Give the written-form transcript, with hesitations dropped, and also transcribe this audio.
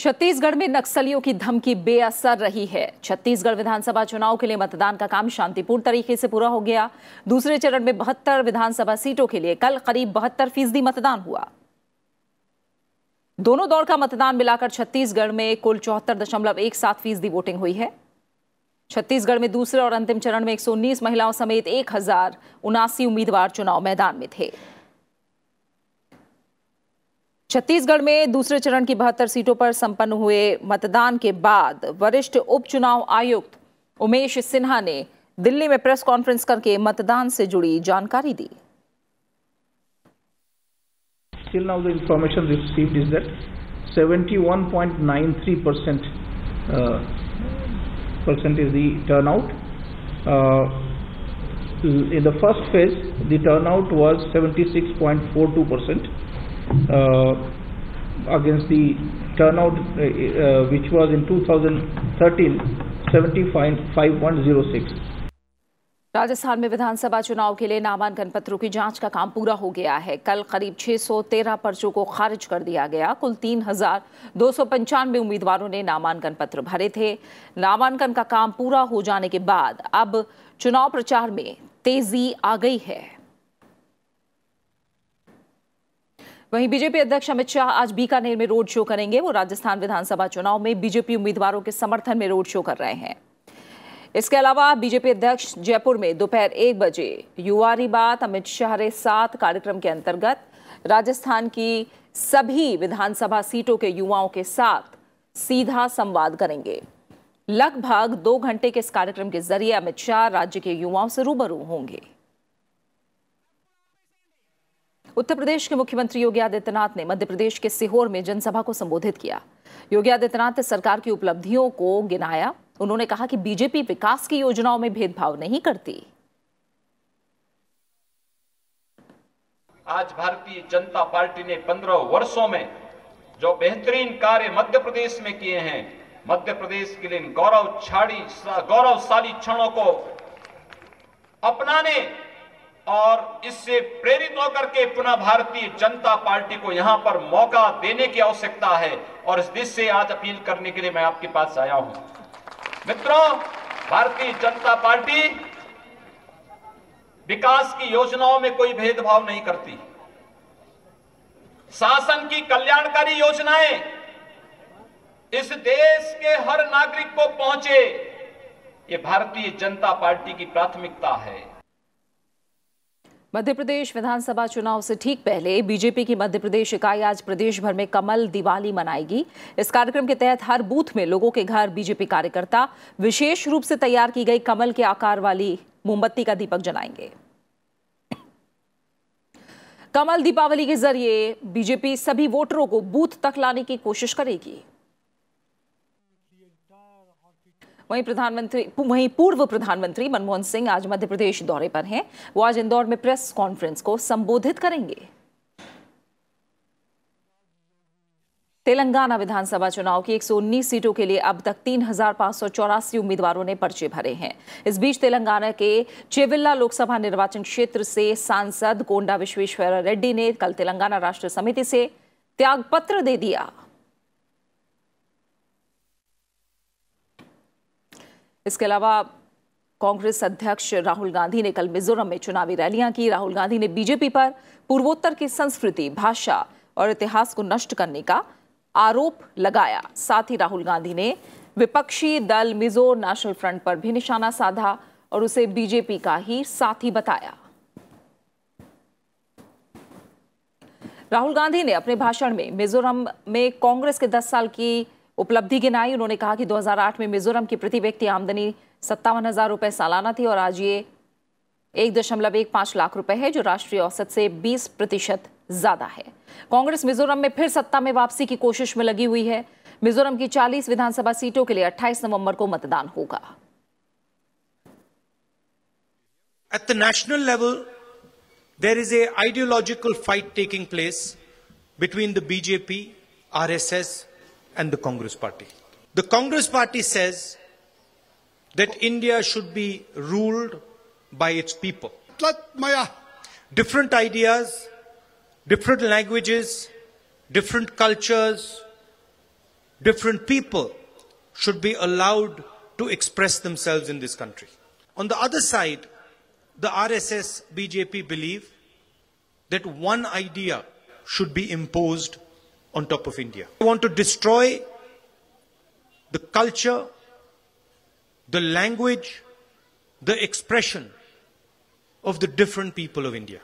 छत्तीसगढ़ में नक्सलियों की धमकी बेअसर रही है। छत्तीसगढ़ विधानसभा चुनाव के लिए मतदान का काम शांतिपूर्ण तरीके से पूरा हो गया। दूसरे चरण में 72 विधानसभा सीटों के लिए कल करीब 72% मतदान हुआ। दोनों दौर का मतदान मिलाकर छत्तीसगढ़ में कुल 74.17% वोटिंग हुई है। छत्तीसगढ़ में दूसरे और अंतिम चरण में 119 महिलाओं समेत 1079 उम्मीदवार चुनाव मैदान में थे। छत्तीसगढ़ में दूसरे चरण की 72 सीटों पर संपन्न हुए मतदान के बाद वरिष्ठ उपचुनाव आयुक्त उमेश सिन्हा ने दिल्ली में प्रेस कॉन्फ्रेंस करके मतदान से जुड़ी जानकारी दी। Till now, the information received is that 71.93% is the turnout. In the first phase, the turnout was 76.42%. Against the turnout which was in 2013, 75.06. Rajasthan में विधानसभा चुनाव के लिए नामांकन पत्रों की जांच का काम पूरा हो गया है। कल करीब 613 पर्चों को खारिज कर दिया गया। कुल 3295 उम्मीदवारों ने नामांकन पत्र भरे थे। नामांकन का काम पूरा हो जाने के बाद अब चुनाव प्रचार में तेजी आ गई है। वहीं बीजेपी अध्यक्ष अमित शाह आज बीकानेर में रोड शो करेंगे। वो राजस्थान विधानसभा चुनाव में बीजेपी उम्मीदवारों के समर्थन में रोड शो कर रहे हैं। इसके अलावा बीजेपी अध्यक्ष जयपुर में दोपहर 1 बजे युवारी बात अमित शाह रे साथ कार्यक्रम के अंतर्गत राजस्थान की सभी विधानसभा सीटों के युवाओं के साथ सीधा संवाद करेंगे। लगभग 2 घंटे के इस कार्यक्रम के जरिए अमित शाह राज्य के युवाओं से रूबरू होंगे। उत्तर प्रदेश के मुख्यमंत्री योगी आदित्यनाथ ने मध्य प्रदेश के सीहोर में जनसभा को संबोधित किया। योगी आदित्यनाथ ने सरकार की उपलब्धियों को गिनाया। उन्होंने कहा कि बीजेपी विकास की योजनाओं में भेदभाव नहीं करती। आज भारतीय जनता पार्टी ने 15 वर्षों में जो बेहतरीन कार्य मध्य प्रदेश में किए हैं, मध्य प्रदेश के लिए गौरवशाली क्षणों को अपनाने और इससे प्रेरित होकर के पुनः भारतीय जनता पार्टी को यहां पर मौका देने की आवश्यकता है और इस दिशा से आज अपील करने के लिए मैं आपके पास आया हूं। मित्रों, भारतीय जनता पार्टी विकास की योजनाओं में कोई भेदभाव नहीं करती। शासन की कल्याणकारी योजनाएं इस देश के हर नागरिक को पहुंचे, ये भारतीय जनता पार्टी की प्राथमिकता है। मध्य प्रदेश विधानसभा चुनाव से ठीक पहले बीजेपी की मध्य प्रदेश इकाई आज प्रदेश भर में कमल दिवाली मनाएगी। इस कार्यक्रम के तहत हर बूथ में लोगों के घर बीजेपी कार्यकर्ता विशेष रूप से तैयार की गई कमल के आकार वाली मोमबत्ती का दीपक जलाएंगे। कमल दीपावली के जरिए बीजेपी सभी वोटरों को बूथ तक लाने की कोशिश करेगी। वहीं पूर्व प्रधानमंत्री मनमोहन सिंह आज मध्य प्रदेश दौरे पर हैं। वो आज इंदौर में प्रेस कॉन्फ्रेंस को संबोधित करेंगे। तेलंगाना विधानसभा चुनाव की 119 सीटों के लिए अब तक 3584 उम्मीदवारों ने पर्चे भरे हैं। इस बीच तेलंगाना के चेविल्ला लोकसभा निर्वाचन क्षेत्र से सांसद कोंडा विश्वेश्वर रेड्डी ने कल तेलंगाना राष्ट्र समिति से त्यागपत्र दे दिया। इसके अलावा कांग्रेस अध्यक्ष राहुल गांधी ने कल मिजोरम में चुनावी रैलियां की। राहुल गांधी ने बीजेपी पर पूर्वोत्तर की संस्कृति, भाषा और इतिहास को नष्ट करने का आरोप लगाया। साथ ही राहुल गांधी ने विपक्षी दल मिजो नेशनल फ्रंट पर भी निशाना साधा और उसे बीजेपी का ही साथी बताया। राहुल गांधी ने अपने भाषण में मिजोरम में कांग्रेस के 10 साल की उपलब्धि गिनाई। उन्होंने कहा कि 2008 में मिजोरम की प्रति व्यक्ति आमदनी 57,000 रुपए सालाना थी और आज ये 1.15 लाख रुपए है, जो राष्ट्रीय औसत से 20% ज्यादा है। कांग्रेस मिजोरम में फिर सत्ता में वापसी की कोशिश में लगी हुई है। मिजोरम की 40 विधानसभा सीटों के लिए 28 नवंबर को मतदान होगा। At the national level, there is a ideological fight taking place between the BJP, RSS and the Congress Party. The Congress Party says that India should be ruled by its people. Different ideas, different languages, different cultures, different people should be allowed to express themselves in this country. On the other side, the RSS, BJP believe that one idea should be imposed on top of India. They want to destroy the culture, the language, the expression of the different people of India.